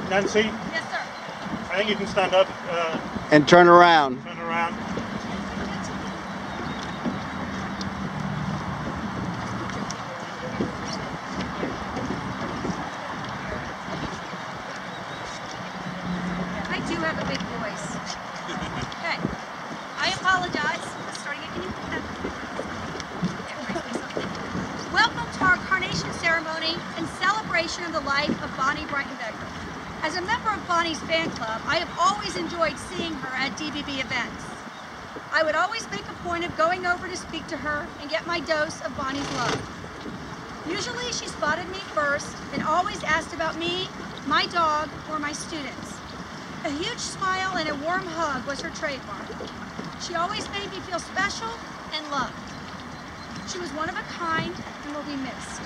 Nancy? Yes, sir. I think you can stand up. And turn around. Turn around. I do have a big voice. Okay. I apologize. Starting again. Welcome to our Carnation ceremony in celebration of the life of Bonnie Breitenbecher. As a member of Bonnie's fan club, I have always enjoyed seeing her at DBB events. I would always make a point of going over to speak to her and get my dose of Bonnie's love. Usually she spotted me first and always asked about me, my dog, or my students. A huge smile and a warm hug was her trademark. She always made me feel special and loved. She was one of a kind and will be missed.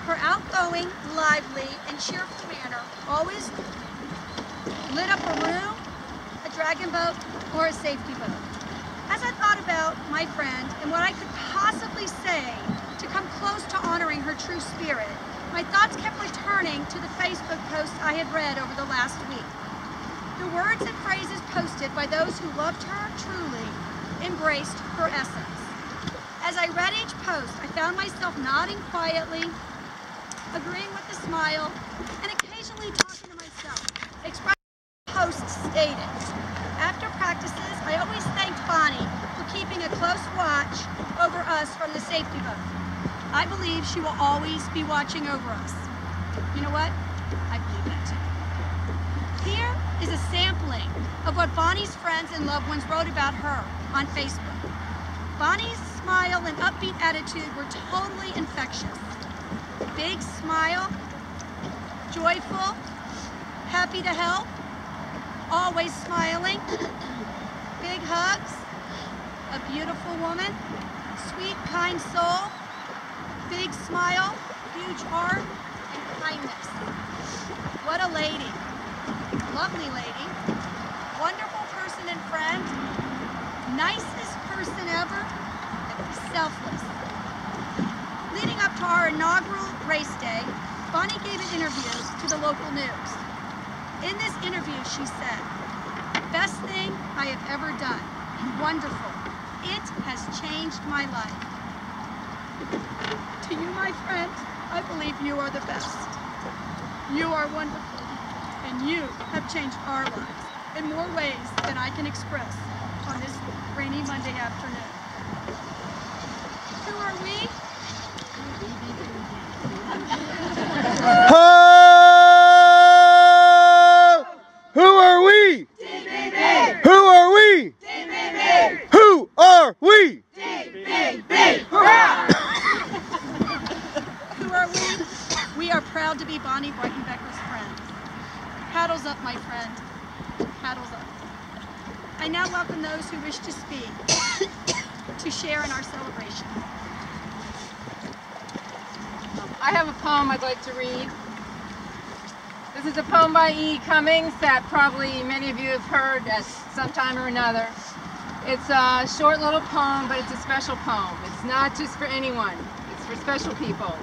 Her outgoing, lively, and cheerful manner always lit up a room, a dragon boat, or a safety boat. As I thought about my friend and what I could possibly say to come close to honoring her true spirit, my thoughts kept returning to the Facebook posts I had read over the last week. The words and phrases posted by those who loved her truly embraced her essence. As I read each post, I found myself nodding quietly, agreeing with a smile, and occasionally talking to myself. Expressing posts stated. After practices, I always thanked Bonnie for keeping a close watch over us from the safety boat. I believe she will always be watching over us. You know what? I believe that too. Here is a sampling of what Bonnie's friends and loved ones wrote about her on Facebook. Bonnie's smile and upbeat attitude were totally infectious. Big smile, joyful, happy to help, always smiling, big hugs, a beautiful woman, sweet, kind soul, big smile, huge heart, and kindness. What a lady, lovely lady, wonderful person and friend, nicest person ever, selfless. Leading up to our inaugural race day, Bonnie gave an interview to the local news. In this interview, she said, "Best thing I have ever done. Wonderful. It has changed my life." To you, my friend, I believe you are the best. You are wonderful, and you have changed our lives in more ways than I can express on this rainy Monday afternoon. Who are we? Who are we? DBB! Who are we? DBB! Who are we? DBB! Hurrah! Who are we? We are proud to be Bonnie Breitenbecher's friends. Paddles up, my friend. Paddles up. I now welcome those who wish to speak, to share in our celebration. I have a poem I'd like to read. This is a poem by E. Cummings that probably many of you have heard at some time or another. It's a short little poem, but it's a special poem. It's not just for anyone. It's for special people,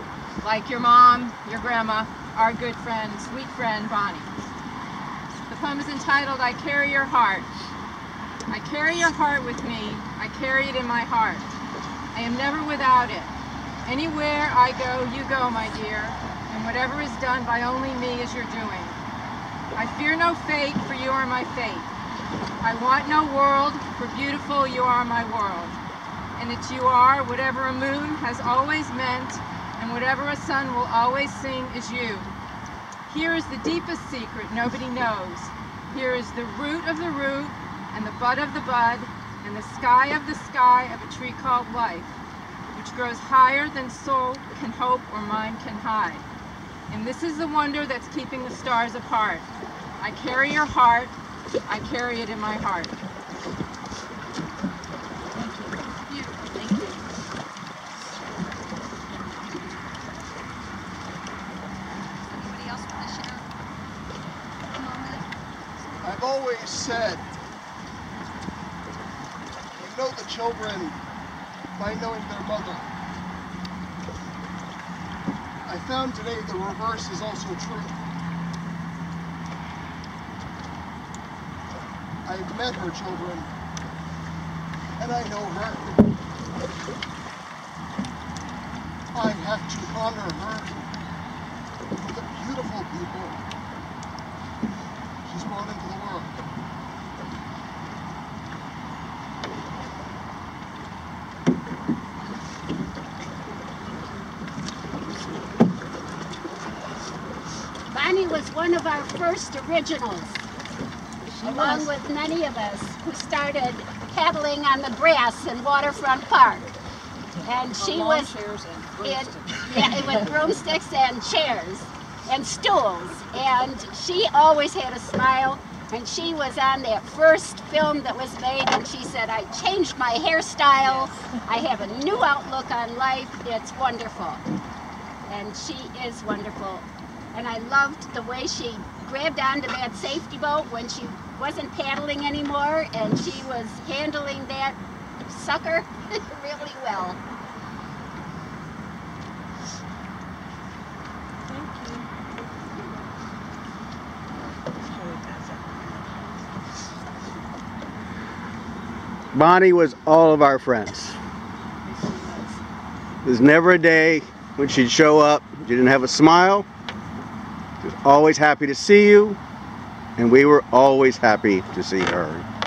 like your mom, your grandma, our good friend, sweet friend, Bonnie. The poem is entitled, "I Carry Your Heart." I carry your heart with me. I carry it in my heart. I am never without it. Anywhere I go, you go, my dear, and whatever is done by only me is your doing. I fear no fate, for you are my fate. I want no world, for beautiful you are my world. And that you are whatever a moon has always meant, and whatever a sun will always sing is you. Here is the deepest secret nobody knows. Here is the root of the root, and the bud of the bud, and the sky of a tree called life, which grows higher than soul can hope or mind can hide. And this is the wonder that's keeping the stars apart. I carry your heart, I carry it in my heart. Beautiful, thank you. Anybody else want to share a moment? I've always said, you know the children by knowing their mother. I found today the reverse is also true. I've met her children, and I know her. I have to honor her with the beautiful people she's brought into the world. Bonnie was one of our first originals, along with many of us who started paddling on the grass in Waterfront Park. And she was with broomsticks and chairs and stools. And she always had a smile. And she was on that first film that was made, and she said, I changed my hairstyle. I have a new outlook on life. It's wonderful. And she is wonderful. And I loved the way she grabbed onto that safety boat when she wasn't paddling anymore, and she was handling that sucker really well. Bonnie was all of our friends. There's never a day when she'd show up, she didn't have a smile. She was always happy to see you, and we were always happy to see her.